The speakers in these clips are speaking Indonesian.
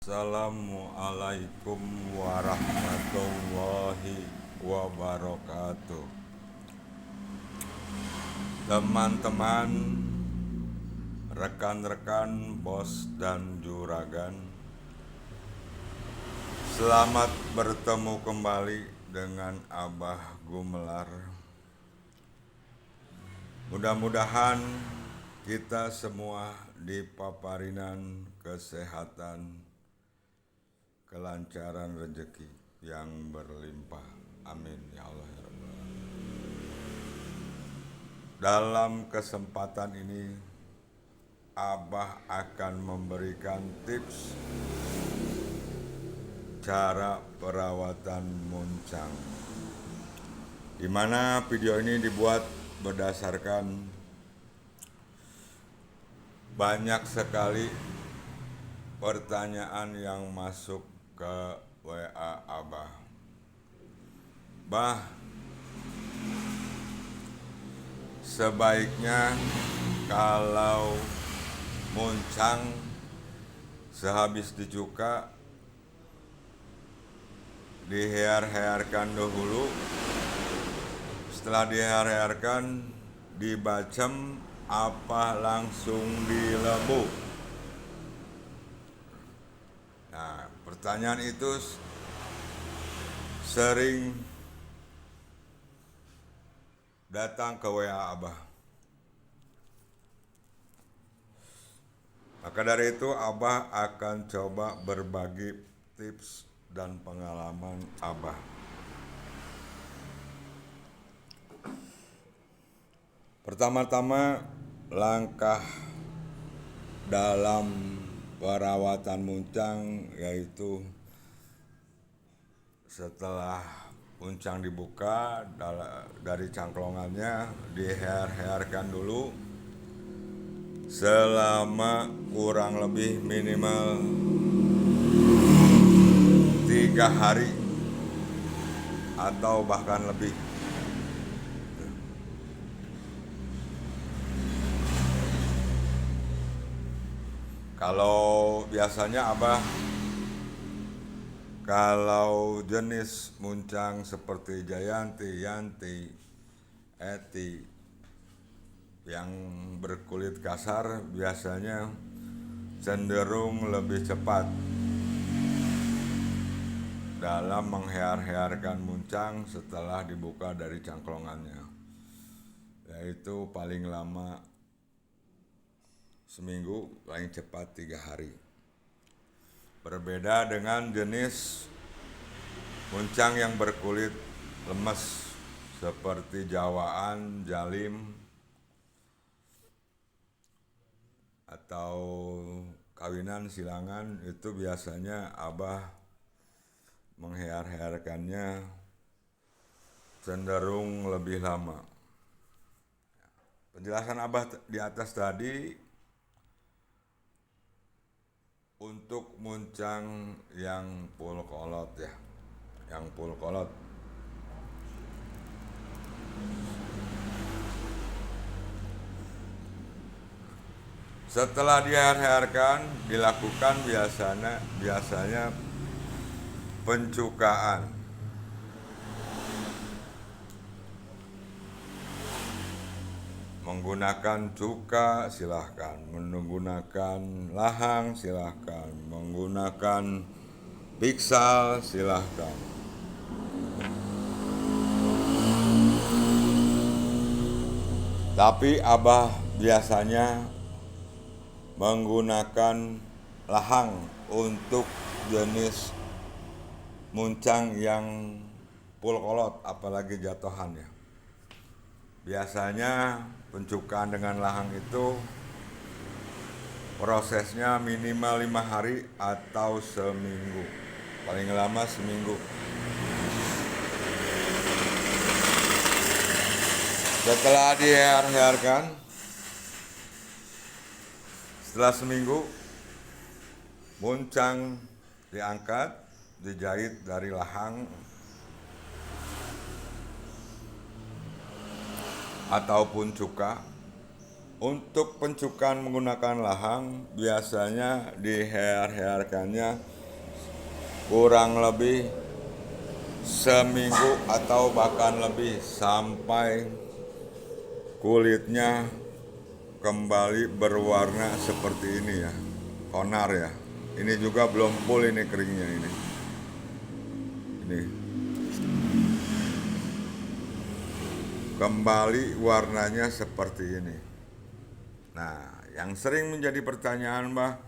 Assalamualaikum warahmatullahi wabarakatuh. Teman-teman, rekan-rekan, bos dan juragan, selamat bertemu kembali dengan Abah Gumelar. Mudah-mudahan kita semua dipaparinan kesehatan, kelancaran rezeki yang berlimpah. Amin ya Allah ya Rabbal Alamin. Dalam kesempatan ini, Abah akan memberikan tips cara perawatan muncang, di mana video ini dibuat berdasarkan banyak sekali pertanyaan yang masuk ke WA Abah. Bah, sebaiknya kalau muncang sehabis dicuka dihear-hearkan dahulu, setelah dihear-hearkan dibacem apa langsung dilebu. Nah, pertanyaan itu sering datang ke WA Abah. Maka dari itu Abah akan coba berbagi tips dan pengalaman Abah. Pertama-tama, langkah dalam perawatan muncang yaitu setelah muncang dibuka dari cangklongannya dihear-hearkan dulu selama kurang lebih minimal 3 hari atau bahkan lebih. Kalau biasanya Abah, kalau jenis muncang seperti Jayanti, Yanti, Eti yang berkulit kasar biasanya cenderung lebih cepat dalam menghear-hearkan muncang setelah dibuka dari cangklongannya, yaitu paling lama seminggu, paling cepat 3 hari. Berbeda dengan jenis muncang yang berkulit lemes seperti Jawaan, Jalim, atau kawinan silangan, itu biasanya Abah menghear-hearkannya cenderung lebih lama. Penjelasan Abah di atas tadi untuk muncang yang full kolot ya, yang full kolot. Setelah dihear-hearkan, dilakukan biasanya pencukaan. Menggunakan cuka silahkan, menggunakan lahang silahkan, menggunakan piksal silahkan. Tapi Abah biasanya menggunakan lahang untuk jenis muncang yang full kolot, apalagi jatuhannya. Biasanya pencukaan dengan lahang itu prosesnya minimal 5 hari atau seminggu, paling lama seminggu. Setelah dihear-hearkan, setelah seminggu, muncang diangkat, dijahit dari lahang ataupun cuka. Untuk pencukan menggunakan lahang biasanya dihear-hearkannya kurang lebih seminggu atau bahkan lebih sampai kulitnya kembali berwarna seperti ini ya, konar ya. Ini juga belum full ini keringnya ini. Kembali warnanya seperti ini. Nah, yang sering menjadi pertanyaan, Mbah,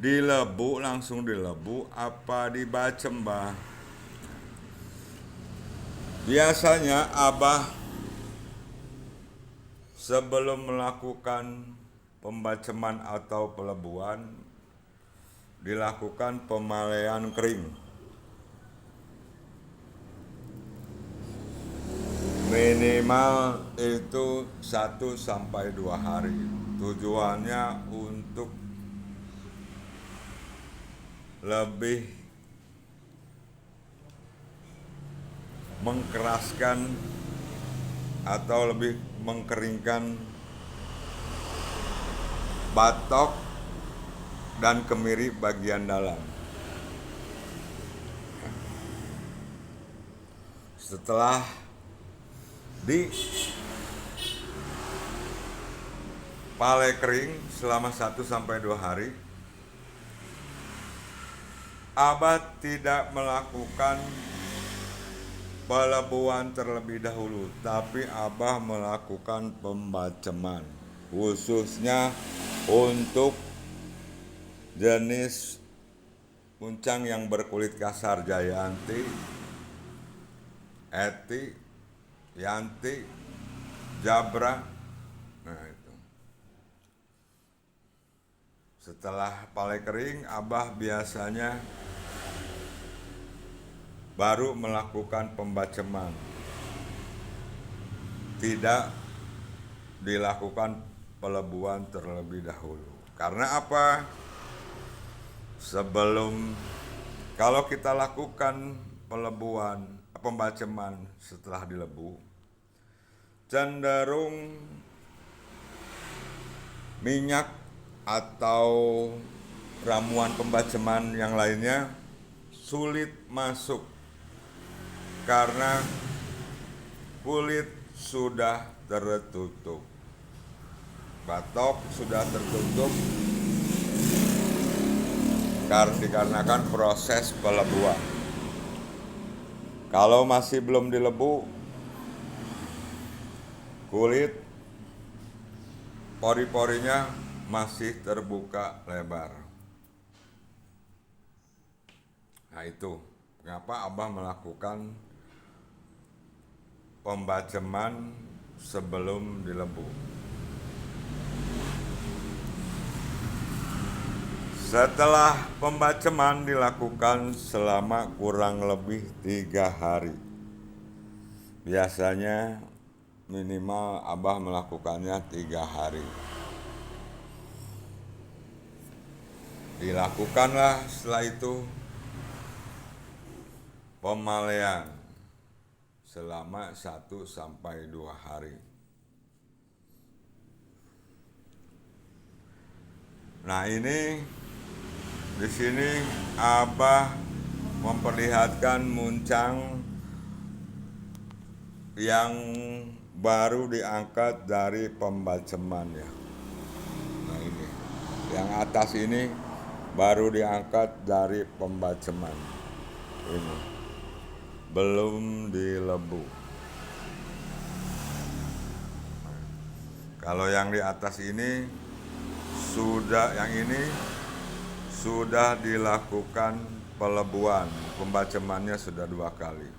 dilebu langsung dilebu apa dibacem, Mbah? Biasanya Abah sebelum melakukan pembaceman atau pelebuan dilakukan pemalaian kering. Minimal itu 1-2 hari. Tujuannya untuk lebih mengkeraskan atau lebih mengkeringkan batok dan kemiri bagian dalam. Setelah di palai kering selama 1-2 hari, Abah tidak melakukan pelebuan terlebih dahulu, tapi Abah melakukan pembaceman khususnya untuk jenis muncang yang berkulit kasar, Jayanti, Eti, Yanti, Jabra. Nah itu. Setelah palai kering, Abah biasanya baru melakukan pembaceman. Tidak dilakukan pelebuan terlebih dahulu. Karena apa? Kalau kita lakukan pembaceman setelah dilebu, cenderung minyak atau ramuan pembaceman yang lainnya sulit masuk karena kulit sudah tertutup, batok sudah tertutup dikarenakan proses pelebuan. Kalau masih belum dilebu, kulit pori-porinya masih terbuka lebar. Nah itu mengapa Abah melakukan pembaceman sebelum dilebu. Setelah pembaceman dilakukan selama kurang lebih 3 hari. Biasanya minimal Abah melakukannya 3 hari. Dilakukanlah setelah itu pemalaian selama 1-2 hari. Nah ini di sini Abah memperlihatkan muncang yang baru diangkat dari pembaceman ya. Nah ini, yang atas ini baru diangkat dari pembaceman. Ini belum dilebu. Kalau yang di atas ini sudah dilakukan pelebuan, pembacemannya sudah 2 kali.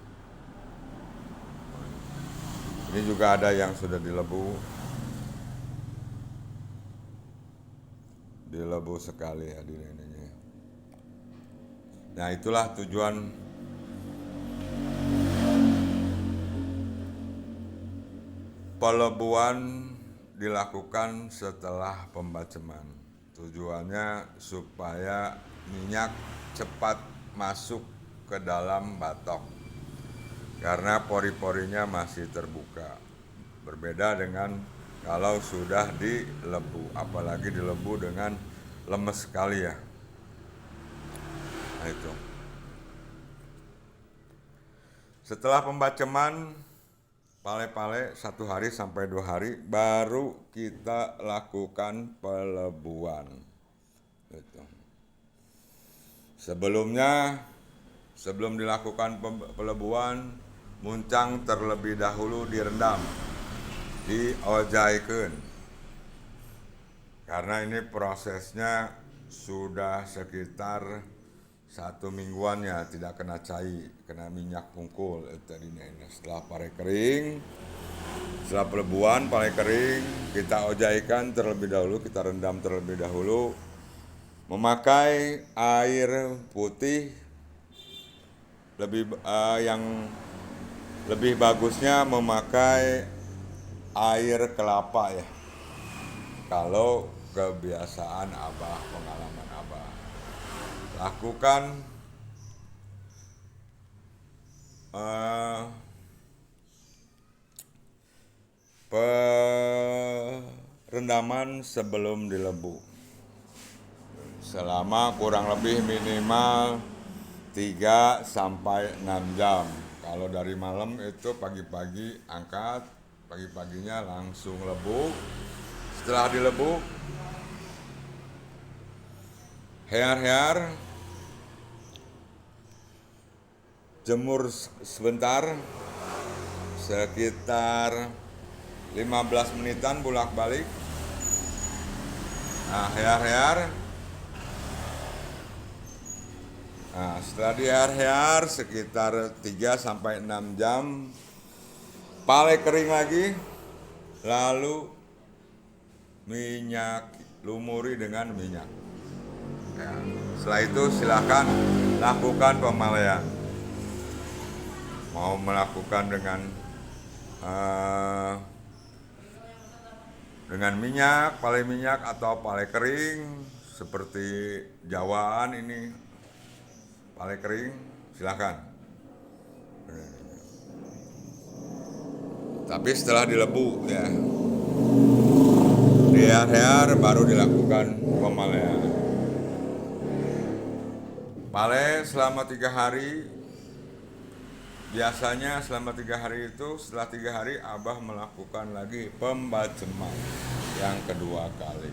Ini juga ada yang sudah dilebu sekali ya di ininya. Nah itulah tujuan pelebuan dilakukan setelah pembaceman. Tujuannya supaya minyak cepat masuk ke dalam batok karena pori-porinya masih terbuka. Berbeda dengan kalau sudah dilebu, apalagi dilebu dengan lemes sekali ya. Nah itu. Setelah pembaceman pale-pale 1 hari sampai 2 hari baru kita lakukan pelebuan. Gitu. Sebelum dilakukan pelebuan, muncang terlebih dahulu direndam, diojaikeun. Karena ini prosesnya sudah sekitar 1 mingguan ya, tidak kena cai, kena minyak hungkul tadinya ini. Setelah pare kering, setelah pelebuan pare kering, kita ojaikan terlebih dahulu, kita rendam terlebih dahulu, memakai air putih. Yang lebih bagusnya memakai air kelapa ya. Kalau kebiasaan Abah, pengalaman Abah, lakukan perendaman sebelum dilebu selama kurang lebih minimal 3 sampai 6 jam. Kalau dari malam itu pagi-pagi angkat, pagi-paginya langsung lebuk. Setelah dilebuk, hear-hear, jemur sebentar, sekitar 15 menitan bolak-balik. Nah, hear-hear. Nah, setelah dihar-har sekitar 3 sampai 6 jam, pale kering lagi, lalu minyak, lumuri dengan minyak. Ya, setelah itu silakan lakukan pemalean. Mau melakukan dengan minyak, pale minyak atau pale kering seperti Jawaan ini, pale kering, silakan. Tapi setelah dilebu ya, dihar-har baru dilakukan pemalean. Pale selama 3 hari, biasanya selama 3 hari itu, setelah 3 hari Abah melakukan lagi pembaceman yang kedua kali.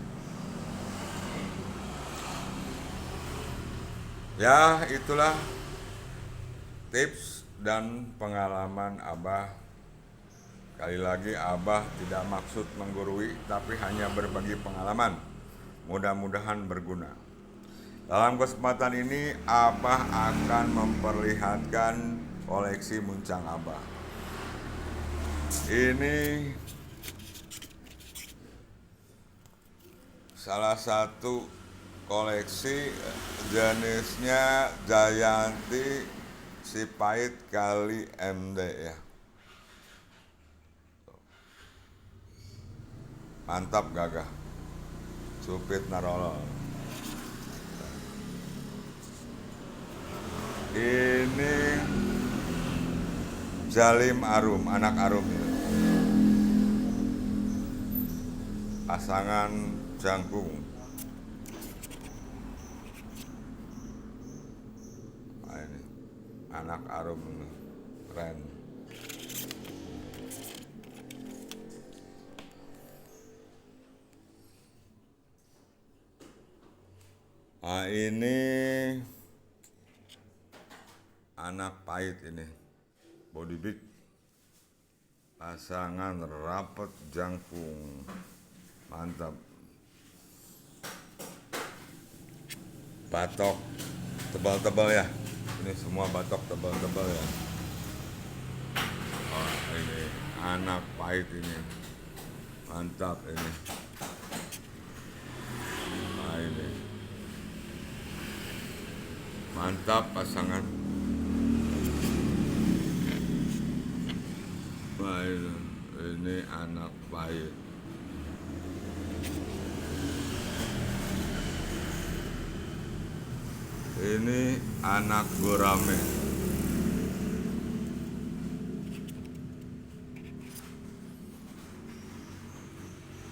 Ya, itulah tips dan pengalaman Abah. Kali lagi Abah tidak maksud menggurui, tapi hanya berbagi pengalaman. Mudah-mudahan berguna. Dalam kesempatan ini Abah akan memperlihatkan koleksi muncang Abah. Ini salah satu koleksi, jenisnya Jayanti Sipait kali MD ya. Mantap gagah, Supit Narolol. Ini Jalim Arum, anak Arum ya. Pasangan jangkung. Nah, ini anak Arum, keren. Nah, ini anak pahit ini, body big, pasangan rapet jangkung, mantap. Batok tebal-tebal ya, ini semua batok tebal-tebal ya. Oh, ini anak pahit ini, mantap ini. Nah, ini mantap pasangan. Baik, ini anak pahit. Ini anak gurame.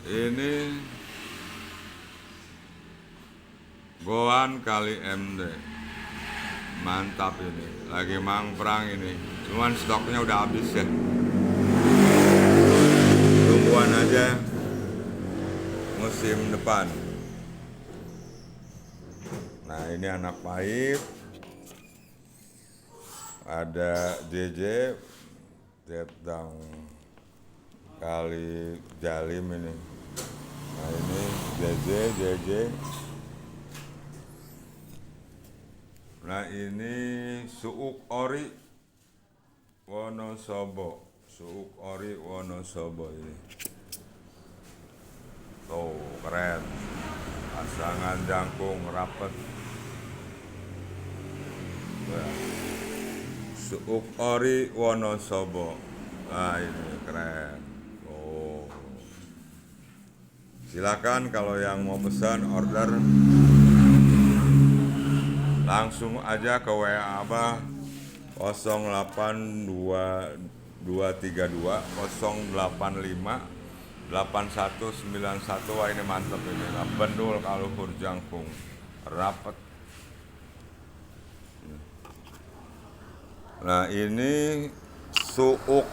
Ini Goan kali MD. Mantap ini, lagi mangprang ini. Cuman stoknya udah habis ya. Tungguan aja musim depan. Nah ini anak pahit. Ada JJ, Tetang Kali Jalim ini. Nah ini JJ. Nah ini Suuk Ori Wonosobo. Suuk Ori Wonosobo ini. Tuh keren. Pasangan jangkung rapet. Nah, Suuk Ori Wonosobo. Nah ini keren. Oh. Silakan kalau yang mau pesan order langsung aja ke WA Abah 082232 085 8191. Wah ini mantep ini, bendul kaluhur jangkung rapet. Nah ini Suuk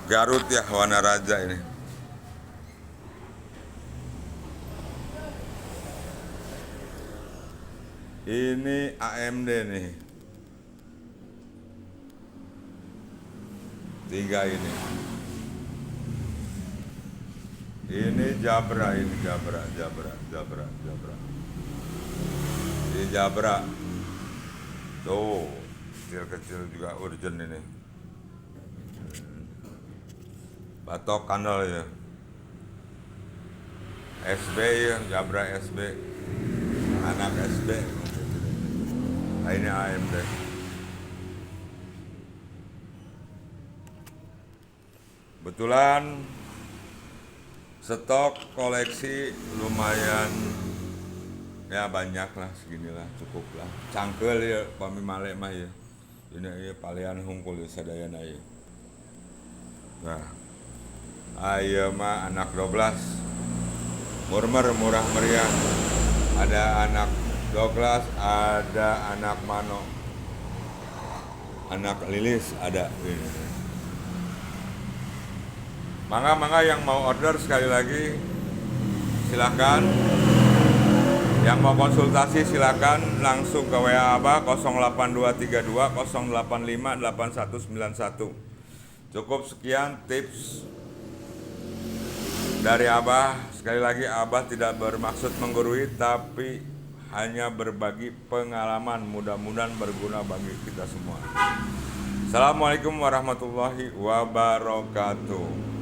Garut ya, warna raja ini. Ini AMD nih. 3 ini. Ini Jabra ini, Jabra. Ini Jabra. Tuh, kecil-kecil juga urgent ini. Batok kandel ya. SB ya, Jabra SB. Anak SB. Nah, ini AMD. Kebetulan stok koleksi lumayan ya, banyak lah, seginilah cukup lah. Cangkel ya pami malek mah ya. Ini ya palian hungkul ya sadayana ya. Nah, ayo mah anak 12. Murah meriah. Ada anak Douglas, ada anak Mano, anak Lilis ada ini. Mangga yang mau order sekali lagi silakan. Yang mau konsultasi silakan langsung ke WA Abah 08232 085 8191. Cukup sekian tips dari Abah. Sekali lagi Abah tidak bermaksud menggurui, tapi hanya berbagi pengalaman, mudah-mudahan berguna bagi kita semua. Assalamualaikum warahmatullahi wabarakatuh.